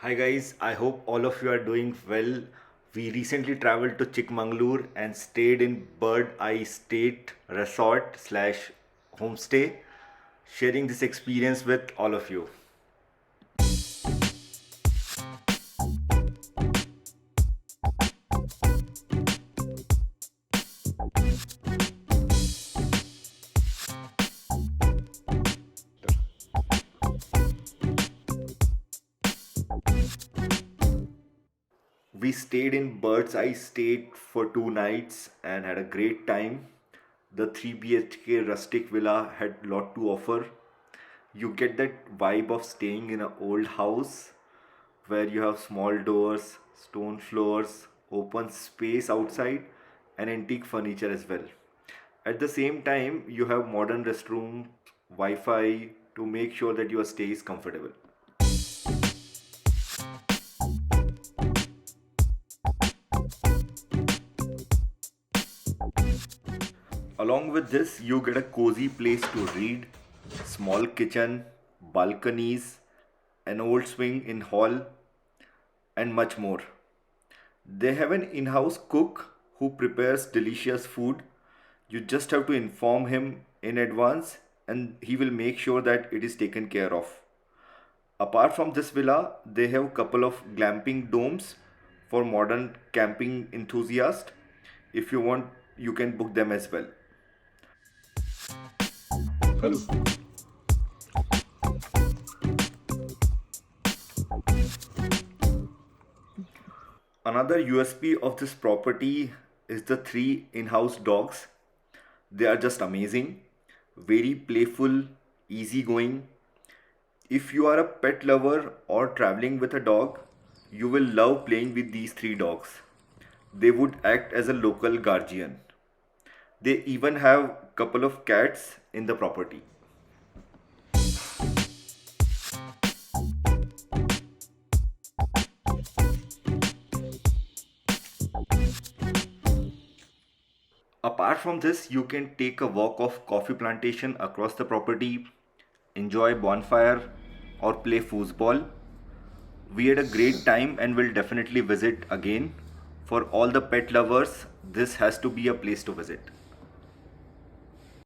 Hi guys, I hope all of you are doing well. We recently traveled to Chikmanglur and stayed in Bird Eye State Resort slash homestay, sharing this experience with all of you. We stayed in Bird's Eye State for 2 nights and had a great time. The 3 BHK rustic villa had lot to offer. You get that vibe of staying in an old house where you have small doors, stone floors, open space outside, and antique furniture as well. At the same time, you have modern restrooms, Wi Fi to make sure that your stay is comfortable. Along with this, you get a cozy place to read, small kitchen, balconies, an old swing in hall, and much more. They have an in house cook who prepares delicious food. You just have to inform him in advance and he will make sure that it is taken care of. Apart from this villa, they have couple of glamping domes for modern camping enthusiasts. If you want, you can book them as well. Another USP of this property is the three in-house dogs. They are just amazing, very playful, easygoing. If you are a pet lover or traveling with a dog, you will love playing with these three dogs. They would act as a local guardian. They even have couple of cats in the property. Apart from this, you can take a walk of coffee plantation across the property, enjoy bonfire or play foosball. We had a great time and will definitely visit again. For all the pet lovers, this has to be a place to visit.